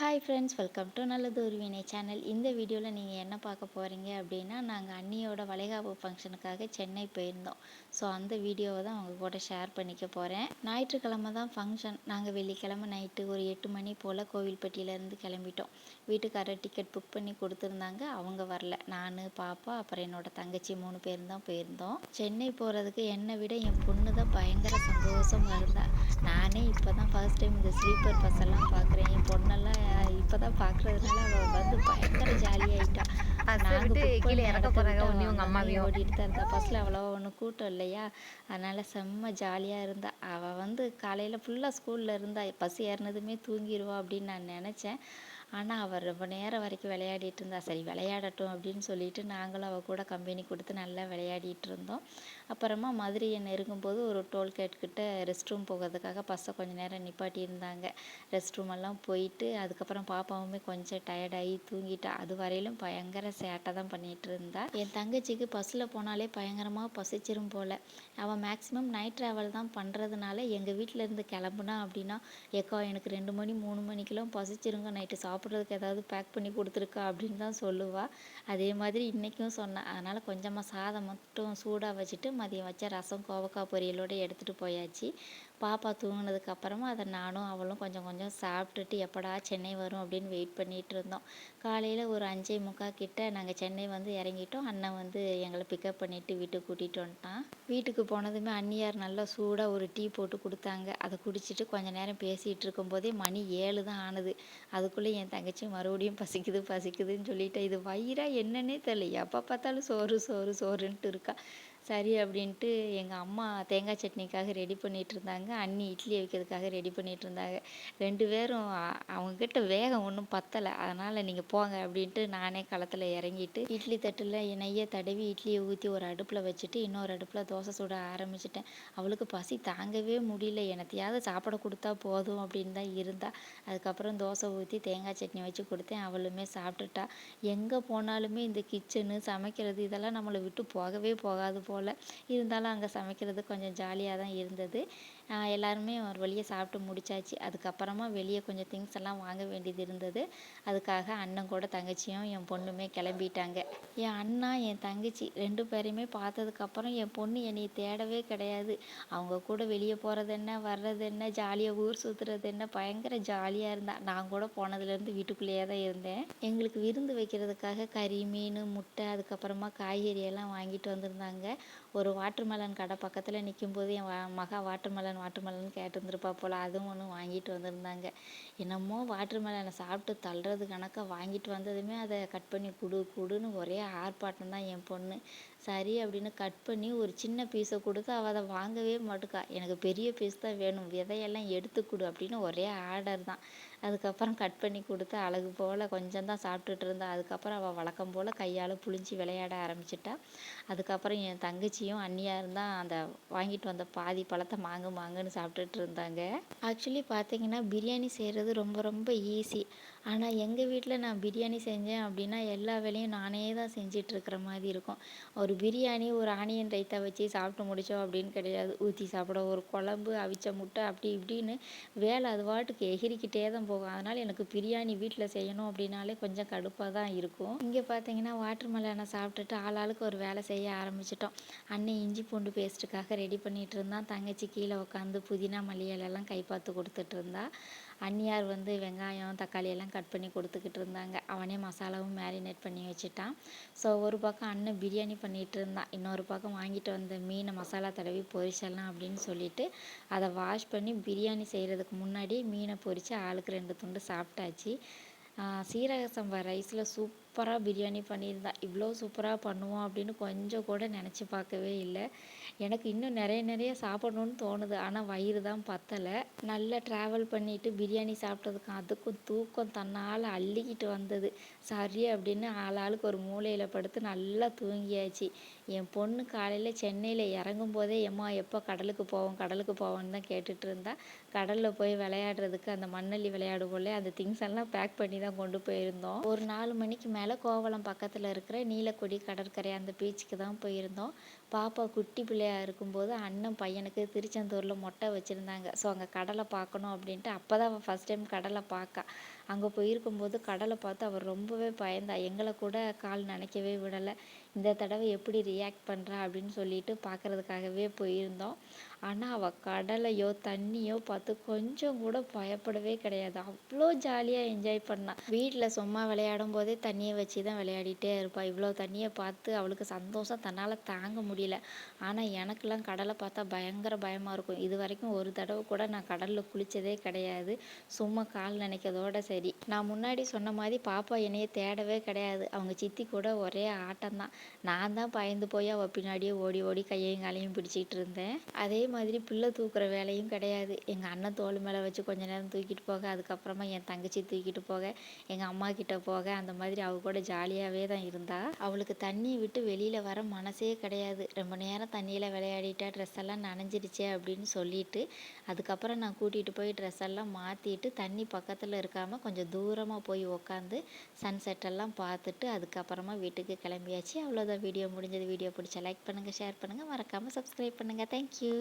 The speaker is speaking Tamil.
ஹாய் ஃப்ரெண்ட்ஸ், வெல்கம் டு நல்லது ஒரு வினை சேனல். இந்த வீடியோவில் நீங்கள் என்ன பார்க்க போகிறீங்க அப்படின்னா, நாங்கள் அண்ணியோட வளைகாப்பு ஃபங்க்ஷனுக்காக சென்னை போயிருந்தோம். ஸோ அந்த வீடியோவை தான் உங்கள் கூட ஷேர் பண்ணிக்க போகிறேன். ஞாயிற்றுக்கிழமை தான் ஃபங்க்ஷன். நாங்கள் வெள்ளிக்கிழமை நைட்டு ஒரு 8 மணி போல் கோவில்பட்டியிலேருந்து கிளம்பிட்டோம். வீட்டுக்காரர் டிக்கெட் புக் பண்ணி கொடுத்துருந்தாங்க. அவங்க வரல. நான், பாப்பா, அப்புறம் என்னோட தங்கச்சி 3 பேரும் தான் போயிருந்தோம். சென்னை போகிறதுக்கு என்னை விட என் பொண்ணு தான் பயங்கர சந்தோஷமாக இருந்தா. நானே இப்போ தான் ஃபர்ஸ்ட் டைம் இந்த ஸ்லீப்பர் பஸ் எல்லாம் பார்க்குறேன். என் பொண்ணெல்லாம் இப்போ தான் பார்க்குறதுனால அவள் வந்து பயங்கர ஜாலியாயிட்டா. பஸ்ஸ நாங்கள் விட்டு புக் கீழ பண்ண இறக்க இடத்த போறாங்க விட்டு அவள் உன்னையும் உங்க அங்கங்கே அம்மாவையும். ஓடிட்டு தான் இருந்தா. பஸ்ஸில் அவ்வளோவா ஒன்றும் கூட்டம் இல்லையா, அதனால் செம்ம ஜாலியாக இருந்தா. அவள் வந்து காலையில் ஃபுல்லாக ஸ்கூலில் இருந்தா. பஸ் ஏறினதுமே தூங்கிடுவா அப்படின்னு நான் நினச்சேன். ஆனால் அவள் ரொம்ப நேரம் வரைக்கும் விளையாடிட்டு இருந்தா. சரி விளையாடட்டும் அப்படின்னு சொல்லிட்டு நாங்களும் அவள் கூட கம்பெனி கொடுத்து நல்லா விளையாடிட்டு இருந்தோம். அப்புறமா மதுரையை நெருங்கும்போது ஒரு டோல்கேட் கிட்ட ரெஸ்ட் ரூம் போகிறதுக்காக பஸ்ஸை கொஞ்சம் நேரம் நிப்பாட்டி இருந்தாங்க. ரெஸ்ட் ரூம் எல்லாம் போயிட்டு அதுக்கப்புறம் பாப்பாவுமே கொஞ்சம் டயர்டாகி தூங்கிட்டா. அது வரையிலும் பயங்கர சேட்டை தான் பண்ணிகிட்டு இருந்தா. என் தங்கச்சிக்கு பஸ்ஸில் போனாலே பயங்கரமாக பசிச்சிரும் போல். அவள் மேக்ஸிமம் நைட் ட்ராவல் தான் பண்ணுறதுனால எங்கள் வீட்டிலேருந்து கிளம்புனா அப்படின்னா, ஏக்கா எனக்கு 2 மணி 3 மணிக்கெல்லாம் பசிச்சிருங்க, நைட்டு சாப்பிட்றதுக்கு ஏதாவது பேக் பண்ணி கொடுத்துருக்கா அப்படின்னு தான் சொல்லுவாள். அதே மாதிரி இன்றைக்கும் சொன்னேன். அதனால் கொஞ்சமாக சாதம் மட்டும் சூடாக வச்சுட்டு மதியம் வச்ச ரசம் கோவக்காய் பொரியலோடு எடுத்துகிட்டு போயாச்சு. பாப்பா தூங்கினதுக்கு அப்புறமா அதை நானும் அவளும் கொஞ்சம் கொஞ்சம் சாப்பிட்டுட்டு எப்படா சென்னை வரும் அப்படின்னு வெயிட் பண்ணிகிட்டு இருந்தோம். காலையில் ஒரு 5:45 கிட்ட நாங்கள் சென்னை வந்து இறங்கிட்டோம். அண்ணன் வந்து எங்களை பிக்கப் பண்ணிவிட்டு வீட்டுக்கு கூட்டிகிட்டு வந்துட்டான். வீட்டுக்கு போனதுமே அண்ணியார் நல்லா சூடாக ஒரு டீ போட்டு கொடுத்தாங்க. அதை குடிச்சிட்டு கொஞ்சம் நேரம் பேசிகிட்டு இருக்கும்போதே மணி 7 தான் ஆனது. அதுக்குள்ளே என் தங்கச்சி மறுபடியும் பசிக்குது பசிக்குதுன்னு சொல்லிட்டு, இது வயிறா என்னன்னே தெரியல, எப்போ பார்த்தாலும் சோறு சோறு சோறுன்ட்டு இருக்கா. சரி அப்படின்ட்டு எங்கள் அம்மா தேங்காய் சட்னிக்காக ரெடி பண்ணிகிட்டு இருந்தாங்க. அண்ணி இட்லி வைக்கிறதுக்காக ரெடி பண்ணிகிட்டு இருந்தாங்க. 2 பேரும் அவங்கக்கிட்ட வேகம் ஒன்றும் பத்தலை. அதனால் நீங்கள் போங்க அப்படின்ட்டு நானே களத்தில் இறங்கிட்டு இட்லி தட்டில் நெய்யை தடவி இட்லியை ஊற்றி ஒரு அடுப்பில் வச்சுட்டு இன்னொரு அடுப்பில் தோசை சுட ஆரம்பிச்சிட்டேன். அவளுக்கு பசி தாங்கவே முடியல. எனத்தையாவது சாப்பிட கொடுத்தா போதும் அப்படின்னு தான் இருந்தா. அதுக்கப்புறம் தோசை ஊற்றி தேங்காய் சட்னி வச்சு கொடுத்தேன். அவளுமே சாப்பிட்டுட்டா. எங்கே போனாலுமே இந்த கிச்சனு சமைக்கிறது இதெல்லாம் நம்மளை விட்டு போகவே போகாது போல். இருந்தாலும் அங்கே சமைக்கிறது கொஞ்சம் ஜாலியாக தான் இருந்தது. எல்லாருமே ஒரு வழியாக சாப்பிட்டு முடிச்சாச்சு. அதுக்கப்புறமா வெளியே கொஞ்சம் திங்ஸ் எல்லாம் வாங்க வேண்டியது இருந்தது. அதுக்காக அண்ணன் கூட தங்கச்சியும் என் பொண்ணுமே கிளம்பிட்டாங்க. என் அண்ணா என் தங்கச்சி 2 பேரையுமே பார்த்ததுக்கப்புறம் என் பொண்ணு என்னை தேடவே கிடையாது. அவங்க கூட வெளியே போகிறது என்ன, வர்றது என்ன, ஜாலியாக ஊர் சுற்றுறது என்ன, பயங்கர ஜாலியாக இருந்தா. நான் கூட போனதுலேருந்து வீட்டுக்குள்ளேயே தான் இருந்தேன். எங்களுக்கு விருந்து வைக்கிறதுக்காக கறி, மீன், முட்டை, அதுக்கப்புறமா காய்கறி எல்லாம் வாங்கிட்டு வந்திருந்தாங்க. ஒரு வாட்டர்மெலன் கடை பக்கத்தில் நிற்கும்போது என் மகா வாட்டர்மெலன் கேட்டுருந்துருப்பா போல். அதுவும் ஒன்று வாங்கிட்டு வந்திருந்தாங்க. என்னமோ வாட்டர்மெலனை சாப்பிட்டு தள்ளுறது கணக்காக வாங்கிட்டு வந்ததுமே அதை கட் பண்ணி குடு குடுன்னு ஒரே ஆர்ப்பாட்டம் தான் என் பொண்ணு. சரி அப்படின்னு கட் பண்ணி ஒரு சின்ன பீஸை கொடுத்து அவள் அதை வாங்கவே மாட்டுக்கா. எனக்கு பெரிய பீஸ் தான் வேணும், விதையெல்லாம் எடுத்து கொடு அப்படின்னு ஒரே ஆர்டர் தான். அதுக்கப்புறம் கட் பண்ணி கொடுத்து அழகு போல் கொஞ்சம் தான் சாப்பிட்டுட்டு இருந்தா. அதுக்கப்புறம் அவள் வழக்கம் போல் கையால் புழிஞ்சி விளையாட ஆரம்பிச்சிட்டா. அதுக்கப்புறம் என் தங்கச்சியும் அண்ணியாரும் தான் அந்த வாங்கிட்டு வந்த பாதி பழத்தை மாங்குன்னு சாப்பிட்டுட்டு இருந்தாங்க. ஆக்சுவலி பார்த்தீங்கன்னா பிரியாணி செய்கிறது ரொம்ப ரொம்ப ஈஸி. ஆனால் எங்கள் வீட்டில் நான் பிரியாணி செஞ்சேன் அப்படின்னா எல்லா வேலையும் நானே தான் செஞ்சிட்ருக்கிற மாதிரி இருக்கும். ஒரு பிரியாணி ஒரு ஆனியன் ரைத்தா வச்சு சாப்பிட்டு முடித்தோம் அப்படின்னு கிடையாது. ஊற்றி சாப்பிட ஒரு குழம்பு, அவிச்ச முட்டை, அப்படி இப்படின்னு வேலை அது பாட்டுக்கு எகிரிக்கிட்டே தான் போகும். அதனால் எனக்கு பிரியாணி வீட்டில் செய்யணும் அப்படின்னாலே கொஞ்சம் கடுப்பாக தான் இருக்கும். இங்கே பார்த்தீங்கன்னா வாட்டர்மெலனை சாப்பிட்டுட்டு ஆளாளுக்கு ஒரு வேலை செய்ய ஆரம்பிச்சிட்டோம். அண்ணன் இஞ்சி பூண்டு பேஸ்ட்டுக்காக ரெடி பண்ணிகிட்டு இருந்தான். தங்கச்சி கீழே உட்காந்து புதினா மல்லி இலையெல்லாம் கை பார்த்து கொடுத்துட்டு இருந்தா. அண்ணியார் வந்து வெங்காயம் தக்காளி எல்லாம் கட் பண்ணி கொடுத்துக்கிட்டு இருந்தாங்க. அவனே மசாலாவும் மேரினேட் பண்ணி வச்சுட்டான். ஸோ ஒரு பக்கம் அண்ணன் பிரியாணி பண்ணிகிட்டு இருந்தான். இன்னொரு பக்கம் வாங்கிட்டு வந்த மீனை மசாலா தடவி பொரிச்சிடலாம் அப்படின்னு சொல்லிட்டு அதை வாஷ் பண்ணி பிரியாணி செய்கிறதுக்கு முன்னாடி மீனை பொரித்து ஆளுக்கு 2 துண்டு சாப்பிட்டாச்சு. சீரக சம்பா ரைஸில் சூப்பராக பிரியாணி பண்ணியிருந்தா. இவ்வளோ சூப்பராக பண்ணுவோம் அப்படின்னு கொஞ்சம் கூட நினச்சி பார்க்கவே இல்லை. எனக்கு இன்னும் நிறைய சாப்பிடணுன்னு தோணுது. ஆனால் வயிறு தான் பத்தலை. நல்லா ட்ராவல் பண்ணிவிட்டு பிரியாணி சாப்பிட்டதுக்கும் அதுக்கும் தூக்கம் தன்னால் அள்ளிக்கிட்டு வந்தது. சரி அப்படின்னு ஆளாளுக்கு ஒரு மூலையில் படுத்து நல்லா தூங்கியாச்சு. என் பொண்ணு காலையில் சென்னையில் இறங்கும் போதே எம்மா எப்போ கடலுக்கு போவோன்னு தான் கேட்டுட்டு இருந்தா. கடலில் போய் விளையாடுறதுக்கு அந்த மண்ணள்ளி விளையாடுவோம்ல, அந்த திங்ஸ் எல்லாம் பேக் பண்ணி தான் கொண்டு போயிருந்தோம். ஒரு 4 மணிக்கு மேலே கோவளம் பக்கத்தில் இருக்கிற நீலக்குடி கடற்கரை அந்த பீச்சுக்கு தான் போயிருந்தோம். பாப்பா குட்டி பிள்ளையா இருக்கும்போது அண்ணன் பையனுக்கு திருச்செந்தூரில் மொட்டை வச்சுருந்தாங்க. ஸோ அங்கே கடலை பார்க்கணும் அப்படின்ட்டு அப்போ தான் அவள் ஃபஸ்ட் டைம் கடலை பார்க்கா. அங்கே போயிருக்கும்போது கடலை பார்த்து அவள் ரொம்பவே பயந்தா. எங்களை கூட கால் நனைக்கவே விடலை. இந்த தடவை எப்படி ரியாக்ட் பண்ணுறா அப்படின்னு சொல்லிட்டு பார்க்குறதுக்காகவே போயிருந்தோம். ஆனால் அவள் கடலையோ தண்ணியோ பார்த்து கொஞ்சம் கூட பயப்படவே கிடையாது. அவ்வளோ ஜாலியாக என்ஜாய் பண்ணா. வீட்டில் சும்மா விளையாடும் போதே தண்ணியை வச்சு தான் விளையாடிட்டே இருப்பாள். இவ்வளோ தண்ணியை பார்த்து அவளுக்கு சந்தோஷம் தன்னால் தாங்க முடியல. ஆனால் எனக்கெல்லாம் கடலை பார்த்தா பயங்கர பயமாக இருக்கும். இது வரைக்கும் ஒரு தடவை கூட நான் கடலில் குளித்ததே கிடையாது. சும்மா கால் நினைக்கிறதோட சரி. நான் முன்னாடி சொன்ன மாதிரி பாப்பா என்னைய தேடவே கிடையாது. அவங்க சித்தி கூட ஒரே ஆட்டம்தான். நான் தான் பயந்து போய் அவள் பின்னாடியே ஓடி ஓடி கையையும் காலையும் பிடிச்சிக்கிட்டு இருந்தேன். அதே மாதிரி பிள்ளை தூக்குற வேலையும் கிடையாது. எங்கள் அண்ணன் தோள் மேலே வச்சு கொஞ்ச நேரம் தூக்கிட்டு போக, அதுக்கப்புறமா என் தங்கச்சி தூக்கிட்டு போக, எங்கள் அம்மா கிட்ட போக, அந்த மாதிரி அவள் கூட ஜாலியாகவே தான் இருந்தா. அவளுக்கு தண்ணியை விட்டு வெளியில் வர மனசே கிடையாது. ரொம்ப நேரம் தண்ணியில் விளையாடிட்டா ட்ரெஸ் எல்லாம் நனைஞ்சிருச்சே அப்படின்னு சொல்லிட்டு அதுக்கப்புறம் நான் கூட்டிகிட்டு போய் ட்ரெஸ் எல்லாம் மாற்றிட்டு தண்ணி பக்கத்தில் இருக்காமல் கொஞ்சம் தூரமாக போய் உக்காந்து சன்செட் எல்லாம் பார்த்துட்டு அதுக்கப்புறமா வீட்டுக்கு கிளம்பியாச்சு. அவ்வளோதான், வீடியோ முடிஞ்சது. வீடியோ பிடிச்சா லைக் பண்ணுங்கள், ஷேர் பண்ணுங்கள், மறக்காமல் சப்ஸ்கிரைப் பண்ணுங்கள். தேங்க்யூ.